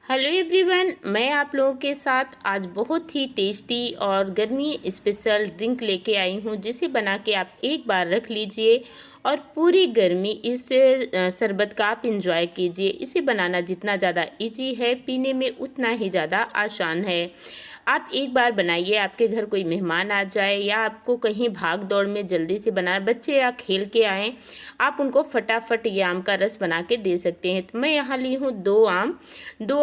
Hello everyone, मैं आप लोगों के साथ आज बहुत ही टेस्टी और गर्मी स्पेशल ड्रिंक लेके आई हूँ, जिसे बना के आप एक बार रख लीजिए और पूरी गर्मी इस शरबत का आप इंजॉय कीजिए। इसे बनाना जितना ज़्यादा इजी है, पीने में उतना ही ज़्यादा आसान है। आप एक बार बनाइए, आपके घर कोई मेहमान आ जाए या आपको कहीं भाग दौड़ में जल्दी से बना, बच्चे या खेल के आएँ, आप उनको फटाफट ये आम का रस बना के दे सकते हैं। तो मैं यहाँ ली हूँ दो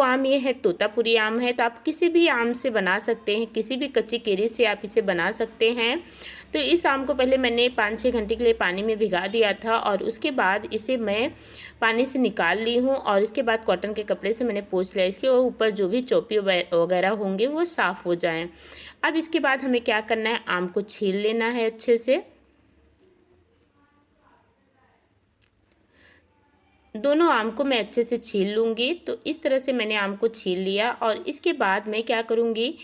आम ये है तोतापुरी आम है। तो आप किसी भी आम से बना सकते हैं, किसी भी कच्ची केरी से आप इसे बना सकते हैं। तो इस आम को पहले मैंने 5-6 घंटे के लिए पानी में भिगा दिया था और उसके बाद इसे मैं पानी से निकाल ली हूँ और इसके बाद कॉटन के कपड़े से मैंने पोंछ लिया। इसके ऊपर जो भी चोपी वगैरह होंगे वो साफ़ हो जाएं। अब इसके बाद हमें क्या करना है, आम को छील लेना है अच्छे से। दोनों आम को मैं अच्छे से छील लूँगी। तो इस तरह से मैंने आम को छील लिया और इसके बाद मैं क्या करूँगी,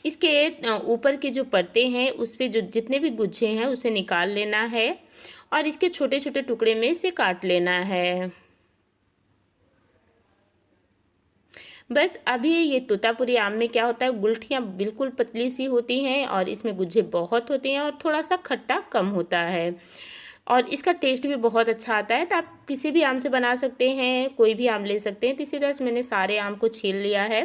इसके ऊपर की जो परतें हैं उस पे जो जितने भी गुच्छे हैं उसे निकाल लेना है और इसके छोटे छोटे टुकड़े में इसे काट लेना है। बस अभी ये तोतापुरी आम में क्या होता है, गुठलियाँ बिल्कुल पतली सी होती हैं और इसमें गुच्छे बहुत होते हैं और थोड़ा सा खट्टा कम होता है और इसका टेस्ट भी बहुत अच्छा आता है। तो आप किसी भी आम से बना सकते हैं, कोई भी आम ले सकते हैं। तो इसी तरह से मैंने सारे आम को छील लिया है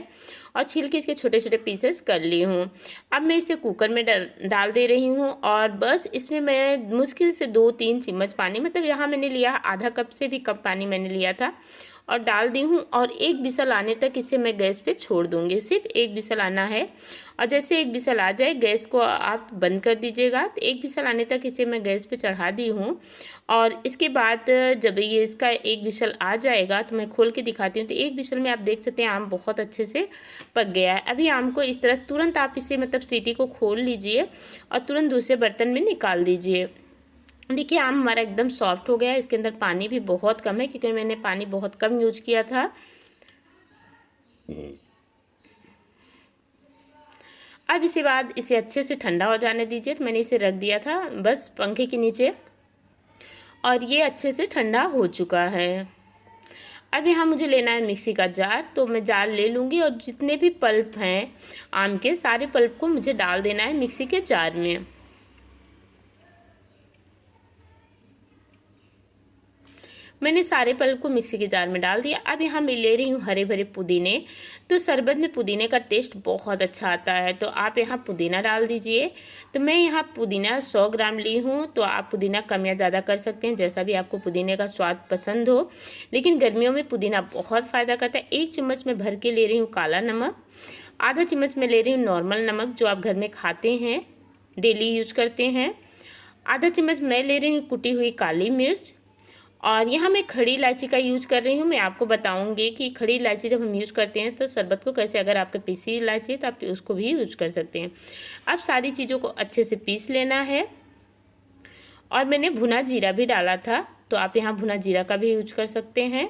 और छील के इसके छोटे छोटे पीसेस कर ली हूँ। अब मैं इसे कुकर में डाल दे रही हूँ और बस इसमें मैं मुश्किल से 2-3 चम्मच पानी, मतलब यहाँ मैंने लिया आधा कप से भी कम पानी मैंने लिया था और डाल दी हूँ और एक विसल आने तक इसे मैं गैस पे छोड़ दूँगी। सिर्फ एक विसल आना है और जैसे एक विसल आ जाए गैस को आप बंद कर दीजिएगा। तो एक विसल आने तक इसे मैं गैस पे चढ़ा दी हूँ और इसके बाद जब ये इसका एक विसल आ जाएगा तो मैं खोल के दिखाती हूँ। तो एक विसल में आप देख सकते हैं आम बहुत अच्छे से पक गया है। अभी आम को इस तरह तुरंत आप इसे मतलब सीटी को खोल लीजिए और तुरंत दूसरे बर्तन में निकाल दीजिए। देखिए आम हमारा एकदम सॉफ्ट हो गया है। इसके अंदर पानी भी बहुत कम है क्योंकि मैंने पानी बहुत कम यूज किया था। अब इसे बाद इसे अच्छे से ठंडा हो जाने दीजिए। तो मैंने इसे रख दिया था बस पंखे के नीचे और ये अच्छे से ठंडा हो चुका है। अब यहाँ मुझे लेना है मिक्सी का जार। तो मैं जार ले लूँगी और जितने भी पल्प हैं आम के सारे पल्प को मुझे डाल देना है मिक्सी के जार में। मैंने सारे पल्प को मिक्सी के जार में डाल दिया। अब यहाँ मैं ले रही हूँ हरे भरे पुदीने। तो शरबत में पुदीने का टेस्ट बहुत अच्छा आता है, तो आप यहाँ पुदीना डाल दीजिए। तो मैं यहाँ पुदीना 100 ग्राम ली हूँ। तो आप पुदीना कम या ज़्यादा कर सकते हैं, जैसा भी आपको पुदीने का स्वाद पसंद हो, लेकिन गर्मियों में पुदीना बहुत फ़ायदा करता है। 1 चम्मच में भर के ले रही हूँ काला नमक, आधा चम्मच में ले रही हूँ नॉर्मल नमक जो आप घर में खाते हैं, डेली यूज करते हैं, आधा चम्मच मैं ले रही हूँ कुटी हुई काली मिर्च और यहाँ मैं खड़ी इलायची का यूज कर रही हूँ। मैं आपको बताऊँगी कि खड़ी इलायची जब हम यूज करते हैं तो शरबत को कैसे, अगर आपके पीसी इलायची है तो आप उसको भी यूज कर सकते हैं। अब सारी चीज़ों को अच्छे से पीस लेना है और मैंने भुना जीरा भी डाला था, तो आप यहाँ भुना जीरा का भी यूज कर सकते हैं।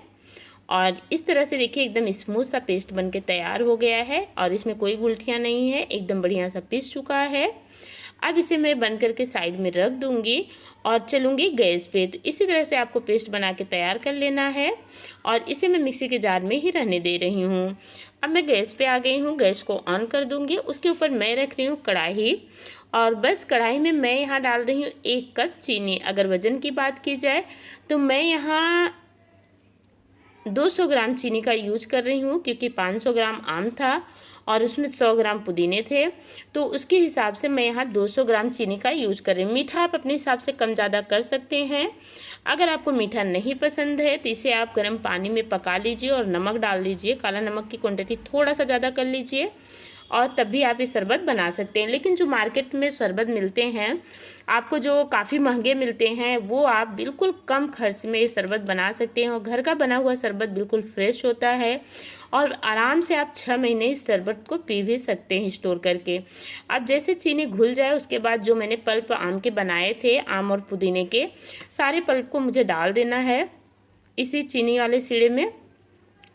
और इस तरह से देखिए एकदम स्मूथ सा पेस्ट बन के तैयार हो गया है और इसमें कोई गुठलियाँ नहीं है, एकदम बढ़िया सा पीस चुका है। अब इसे मैं बंद करके साइड में रख दूंगी और चलूँगी गैस पे। तो इसी तरह से आपको पेस्ट बना के तैयार कर लेना है और इसे मैं मिक्सी के जार में ही रहने दे रही हूँ। अब मैं गैस पे आ गई हूँ, गैस को ऑन कर दूंगी। उसके ऊपर मैं रख रही हूँ कढ़ाई और बस कढ़ाई में मैं यहाँ डाल रही हूँ 1 कप चीनी। अगर वज़न की बात की जाए तो मैं यहाँ 200 ग्राम चीनी का यूज कर रही हूँ क्योंकि 500 ग्राम आम था और उसमें 100 ग्राम पुदीने थे, तो उसके हिसाब से मैं यहाँ 200 ग्राम चीनी का यूज कर रही हूँ। मीठा आप अपने हिसाब से कम ज़्यादा कर सकते हैं। अगर आपको मीठा नहीं पसंद है तो इसे आप गर्म पानी में पका लीजिए और नमक डाल दीजिए। काला नमक की क्वांटिटी थोड़ा सा ज़्यादा कर लीजिए और तब भी आप ये शरबत बना सकते हैं। लेकिन जो मार्केट में शरबत मिलते हैं आपको, जो काफ़ी महंगे मिलते हैं, वो आप बिल्कुल कम खर्च में ये शरबत बना सकते हैं और घर का बना हुआ शरबत बिल्कुल फ्रेश होता है और आराम से आप 6 महीने इस शरबत को पी भी सकते हैं स्टोर करके। अब जैसे चीनी घुल जाए उसके बाद जो मैंने पल्प आम के बनाए थे, आम और पुदीने के, सारे पल्प को मुझे डाल देना है इसी चीनी वाले सीढ़े में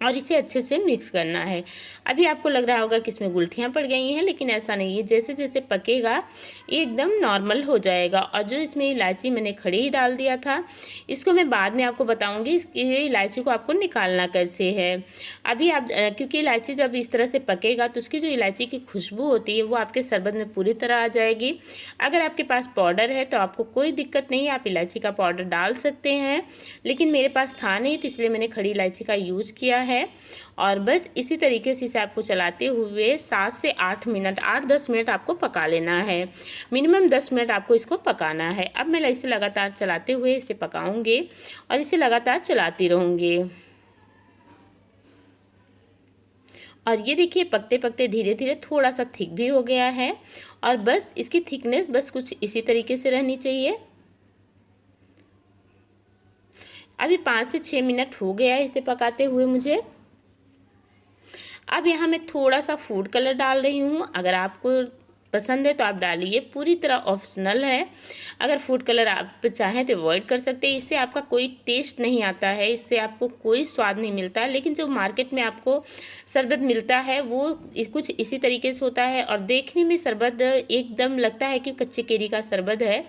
और इसे अच्छे से मिक्स करना है। अभी आपको लग रहा होगा कि इसमें गुठलियाँ पड़ गई हैं, लेकिन ऐसा नहीं है। जैसे जैसे पकेगा ये एकदम नॉर्मल हो जाएगा। और जो इसमें इलायची मैंने खड़ी ही डाल दिया था, इसको मैं बाद में आपको बताऊंगी इसकी इलायची को आपको निकालना कैसे है। अभी आप क्योंकि इलायची जब इस तरह से पकेगा तो उसकी जो इलायची की खुशबू होती है वो आपके शरबत में पूरी तरह आ जाएगी। अगर आपके पास पाउडर है तो आपको कोई दिक्कत नहीं है, आप इलायची का पाउडर डाल सकते हैं, लेकिन मेरे पास था नहीं तो इसलिए मैंने खड़ी इलायची का यूज किया है। और बस इसी तरीके से इसे आपको चलाते हुए 7 से 8 मिनट 8-10 मिनट आपको पका लेना है। मिनिमम 10 मिनट आपको इसको पकाना है। अब मैं इसे लगातार चलाते हुए इसे पकाऊंगी और इसे लगातार चलाती रहूंगी। और ये देखिए पकते पकते धीरे धीरे थोड़ा सा थिक भी हो गया है। और बस इसकी थिकनेस बस कुछ इसी तरीके से रहनी चाहिए। अभी 5 से 6 मिनट हो गया है इसे पकाते हुए मुझे। अब यहाँ मैं थोड़ा सा फूड कलर डाल रही हूँ। अगर आपको पसंद है तो आप डालिए, पूरी तरह ऑप्शनल है। अगर फूड कलर आप चाहें तो अवॉइड कर सकते हैं, इससे आपका कोई टेस्ट नहीं आता है, इससे आपको कोई स्वाद नहीं मिलता। लेकिन जो मार्केट में आपको शरबत मिलता है वो कुछ इसी तरीके से होता है और देखने में शरबत एकदम लगता है कि कच्चे केरी का शरबत है।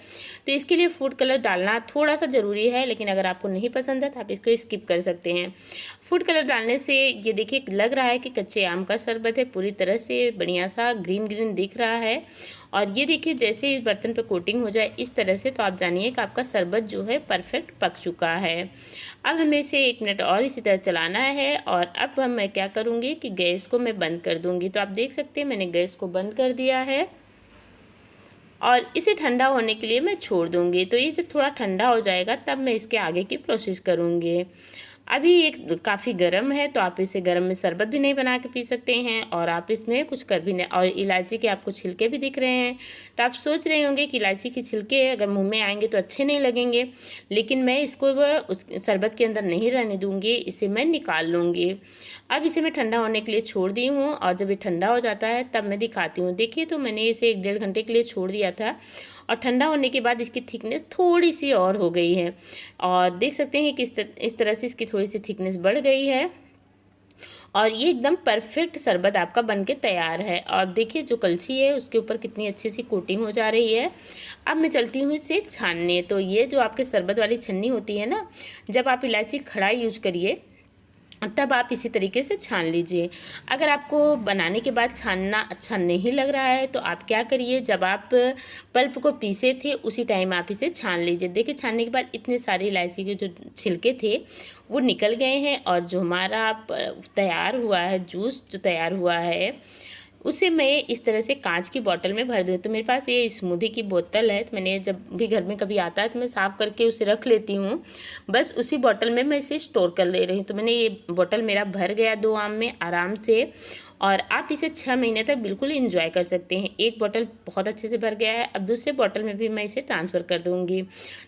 तो इसके लिए फूड कलर डालना थोड़ा सा ज़रूरी है, लेकिन अगर आपको नहीं पसंद है तो आप इसको स्किप कर सकते हैं। फूड कलर डालने से ये देखिए लग रहा है कि कच्चे आम का शरबत है, पूरी तरह से बढ़िया सा ग्रीन ग्रीन दिख रहा है। और ये देखिए जैसे इस बर्तन पर कोटिंग हो जाए इस तरह से, तो आप जानिए कि आपका शरबत जो है परफेक्ट पक चुका है। अब हमें इसे 1 मिनट और इसी तरह चलाना है। और अब मैं क्या करूँगी कि गैस को मैं बंद कर दूँगी। तो आप देख सकते हैं मैंने गैस को बंद कर दिया है और इसे ठंडा होने के लिए मैं छोड़ दूँगी। तो ये जब थोड़ा ठंडा हो जाएगा तब मैं इसके आगे की प्रोसेस करूँगी। अभी ये काफ़ी गर्म है तो आप इसे गर्म में शरबत भी नहीं बना के पी सकते हैं और आप इसमें कुछ कर भी नहीं। और इलायची के आपको छिलके भी दिख रहे हैं, तो आप सोच रहे होंगे कि इलायची के छिलके अगर मुंह में आएंगे तो अच्छे नहीं लगेंगे, लेकिन मैं इसको उस शरबत के अंदर नहीं रहने दूँगी, इसे मैं निकाल लूँगी। अब इसे मैं ठंडा होने के लिए छोड़ दी हूँ और जब ये ठंडा हो जाता है तब मैं दिखाती हूँ। देखिए तो मैंने इसे 1-1.5 घंटे के लिए छोड़ दिया था और ठंडा होने के बाद इसकी थिकनेस थोड़ी सी और हो गई है। और देख सकते हैं कि इस तरह से इसकी थोड़ी सी थिकनेस बढ़ गई है और ये एकदम परफेक्ट शरबत आपका बनके तैयार है। और देखिए जो कलछी है उसके ऊपर कितनी अच्छी सी कोटिंग हो जा रही है। अब मैं चलती हूँ इसे छानने। तो ये जो आपके शरबत वाली छन्नी होती है ना, जब आप इलायची खड़ा यूज करिए तब आप इसी तरीके से छान लीजिए। अगर आपको बनाने के बाद छानना अच्छा नहीं लग रहा है तो आप क्या करिए, जब आप पल्प को पीसे थे उसी टाइम आप इसे छान लीजिए। देखिए छानने के बाद इतने सारे इलायची के जो छिलके थे वो निकल गए हैं और जो हमारा तैयार हुआ है जूस जो तैयार हुआ है उसे मैं इस तरह से कांच की बोतल में भर दूँ। तो मेरे पास ये स्मूदी की बोतल है, तो मैंने जब भी घर में कभी आता है तो मैं साफ़ करके उसे रख लेती हूँ। बस उसी बोतल में मैं इसे स्टोर कर ले रही हूँ। तो मैंने ये बोतल मेरा भर गया 2 आम में आराम से। और आप इसे 6 महीने तक बिल्कुल इंजॉय कर सकते हैं। एक बोतल बहुत अच्छे से भर गया है, अब दूसरे बोतल में भी मैं इसे ट्रांसफ़र कर दूँगी।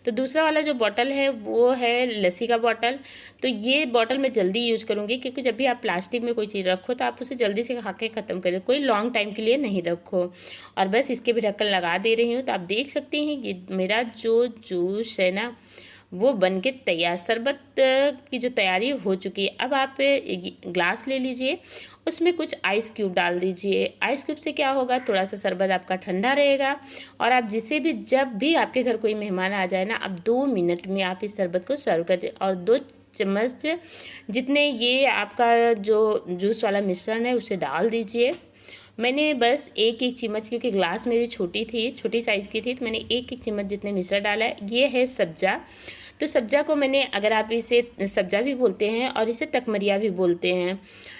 तो दूसरा वाला जो बोतल है वो है लस्सी का बोतल। तो ये बोतल मैं जल्दी यूज़ करूँगी क्योंकि जब भी आप प्लास्टिक में कोई चीज़ रखो तो आप उसे जल्दी से खा के ख़त्म कर दो, कोई लॉन्ग टाइम के लिए नहीं रखो। और बस इसके भी ढक्कन लगा दे रही हूँ। तो आप देख सकते हैं कि मेरा जो जूस है ना वो बन के तैयार, शरबत की जो तैयारी हो चुकी है। अब आप ग्लास ले लीजिए, उसमें कुछ आइस क्यूब डाल दीजिए। आइस क्यूब से क्या होगा, थोड़ा सा शरबत आपका ठंडा रहेगा और आप जिसे भी जब भी आपके घर कोई मेहमान आ जाए ना, आप 2 मिनट में आप इस शरबत को सर्व कर दे। और 2 चम्मच जितने ये आपका जो जूस वाला मिश्रण है उसे डाल दीजिए। मैंने बस 1-1 चम्मच, क्योंकि ग्लास मेरी छोटी थी, छोटी साइज़ की थी, तो मैंने 1-1 चम्मच जितने मिश्रण डाला है। ये है सब्जा। तो सब्जा को मैंने, अगर आप इसे सब्जा भी बोलते हैं और इसे तकमरिया भी बोलते हैं,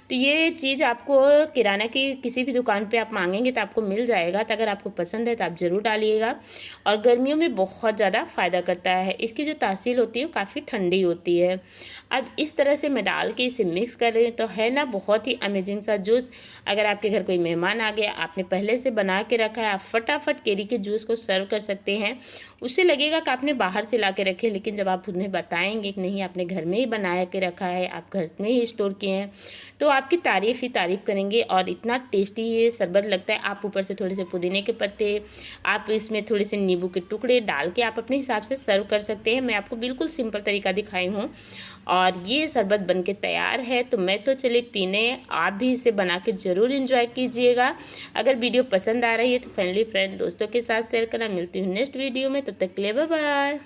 तो ये चीज़ आपको किराना की किसी भी दुकान पे आप मांगेंगे तो आपको मिल जाएगा। तो अगर आपको पसंद है तो आप ज़रूर डालिएगा। और गर्मियों में बहुत ज़्यादा फ़ायदा करता है। इसकी जो तासीर होती है वो काफ़ी ठंडी होती है। अब इस तरह से मैं डाल के इसे मिक्स कर रही हूँ। तो है ना बहुत ही अमेजिंग सा जूस। अगर आपके घर कोई मेहमान आ गया, आपने पहले से बना के रखा है, आप फटाफट केरी के जूस को सर्व कर सकते हैं। उससे लगेगा कि आपने बाहर से ला के रखे, लेकिन जब आप उन्हें बताएंगे कि नहीं आपने घर में ही बना के रखा है, आप घर में ही स्टोर किए हैं, तो आपकी तारीफ़ ही तारीफ़ करेंगे। और इतना टेस्टी ये शरबत लगता है। आप ऊपर से थोड़े से पुदीने के पत्ते, आप इसमें थोड़े से नींबू के टुकड़े डाल के आप अपने हिसाब से सर्व कर सकते हैं। मैं आपको बिल्कुल सिंपल तरीका दिखाई हूँ। और ये शरबत बनके तैयार है। तो मैं तो चली पीने, आप भी इसे बना के ज़रूर इंजॉय कीजिएगा। अगर वीडियो पसंद आ रही है तो फैमिली फ्रेंड दोस्तों के साथ शेयर करना। मिलती हूँ नेक्स्ट वीडियो में, तब तक के लिए बाय बाय।